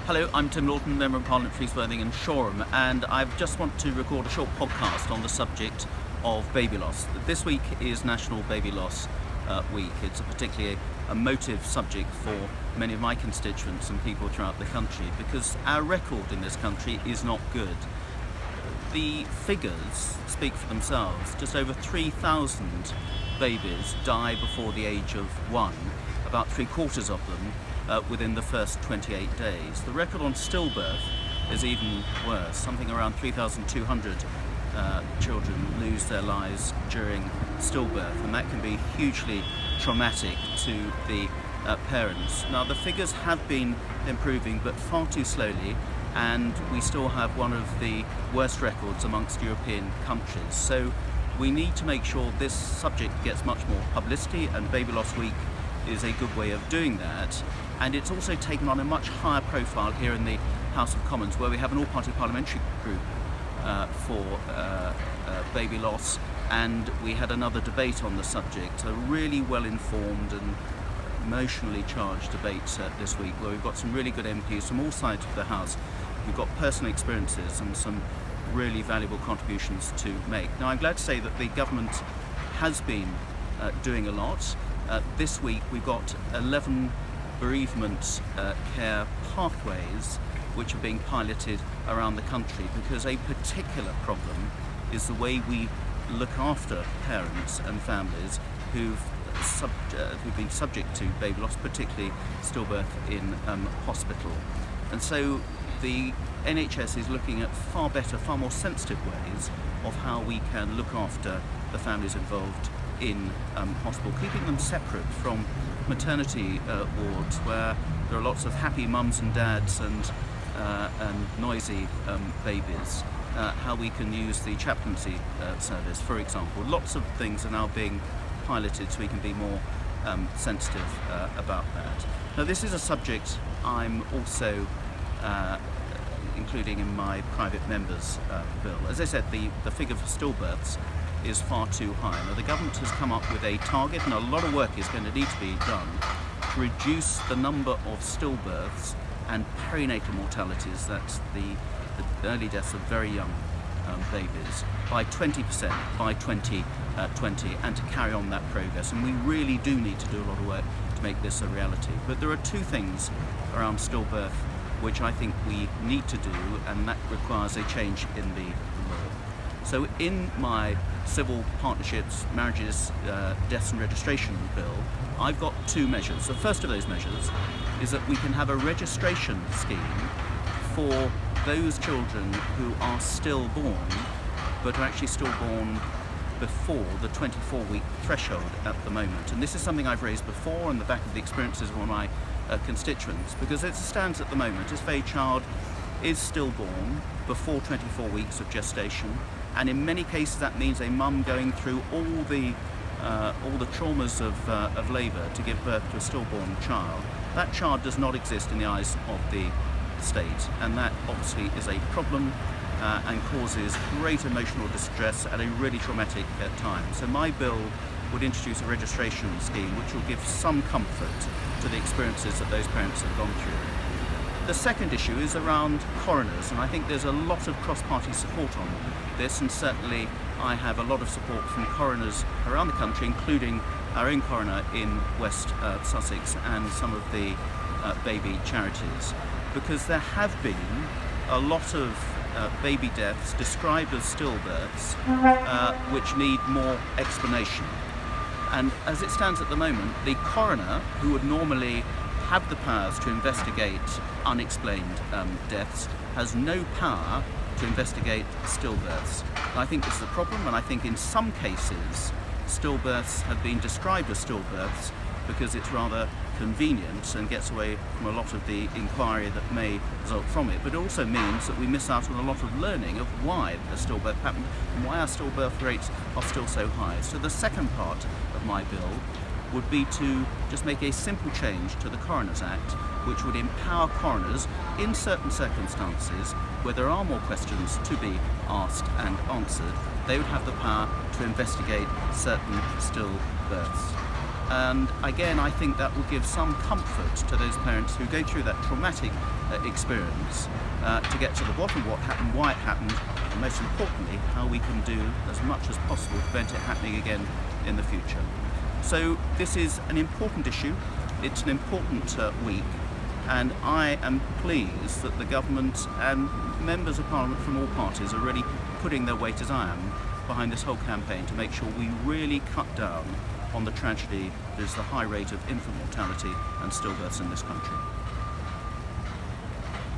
Hello, I'm Tim Loughton, Member of Parliament for East Worthing and Shoreham, and I just want to record a short podcast on the subject of baby loss. This week is National Baby Loss Week. It's a particularly emotive subject for many of my constituents and people throughout the country because our record in this country is not good. The figures speak for themselves. Just over 3,000 babies die before the age of 1, about 3/4 of them within the first 28 days. The record on stillbirth is even worse. Something around 3,200 children lose their lives during stillbirth, and that can be hugely traumatic to the parents. Now, the figures have been improving, but far too slowly, and we still have one of the worst records amongst European countries. So we need to make sure this subject gets much more publicity, and Baby Loss Week is a good way of doing that. And it's also taken on a much higher profile here in the House of Commons, where we have an all-party parliamentary group for baby loss, and we had another debate on the subject, a really well-informed and emotionally charged debate this week, where we've got some really good MPs from all sides of the House. We've got personal experiences and some really valuable contributions to make. Now, I'm glad to say that the government has been doing a lot. This week we've got 11 bereavement care pathways which are being piloted around the country, because a particular problem is the way we look after parents and families who've been subject to baby loss, particularly stillbirth in hospital. And so the NHS is looking at far better, far more sensitive ways of how we can look after the families involved in hospital, keeping them separate from maternity wards where there are lots of happy mums and dads and noisy babies. How we can use the chaplaincy service, for example. Lots of things are now being piloted so we can be more sensitive about that. Now, this is a subject I'm also including in my private members' bill. As I said, the figure for stillbirths is far too high. Now, the government has come up with a target, and a lot of work is going to need to be done to reduce the number of stillbirths and perinatal mortalities, that's the early deaths of very young babies, by 20% by 2020, and to carry on that progress. And we really do need to do a lot of work to make this a reality. But there are two things around stillbirth which I think we need to do, and that requires a change in the law. So in my civil partnerships, marriages, deaths and registration bill, I've got two measures. The first of those measures is that we can have a registration scheme for those children who are stillborn, but are actually stillborn before the 24-week threshold at the moment. And this is something I've raised before on the back of the experiences of one of my constituents, because as it stands at the moment, if a child is stillborn before 24 weeks of gestation, and in many cases that means a mum going through all the traumas of labour to give birth to a stillborn child, that child does not exist in the eyes of the state, and that obviously is a problem and causes great emotional distress at a really traumatic time. So my bill would introduce a registration scheme which will give some comfort to the experiences that those parents have gone through. The second issue is around coroners, and I think there's a lot of cross-party support on this, and certainly I have a lot of support from coroners around the country, including our own coroner in West Sussex and some of the baby charities, because there have been a lot of baby deaths described as stillbirths which need more explanation. And as it stands at the moment, the coroner, who would normally have the powers to investigate unexplained deaths, has no power to investigate stillbirths. I think this is a problem, and I think in some cases stillbirths have been described as stillbirths because it's rather convenient and gets away from a lot of the inquiry that may result from it. But it also means that we miss out on a lot of learning of why a stillbirth happened and why our stillbirth rates are still so high. So the second part of my bill would be to just make a simple change to the Coroners Act, which would empower coroners in certain circumstances where there are more questions to be asked and answered. They would have the power to investigate certain stillbirths. And again, I think that will give some comfort to those parents who go through that traumatic experience to get to the bottom of what happened, why it happened, and most importantly, how we can do as much as possible to prevent it happening again in the future. So this is an important issue, it's an important week, and I am pleased that the government and members of Parliament from all parties are really putting their weight, as I am, behind this whole campaign to make sure we really cut down on the tragedy that is the high rate of infant mortality and stillbirths in this country.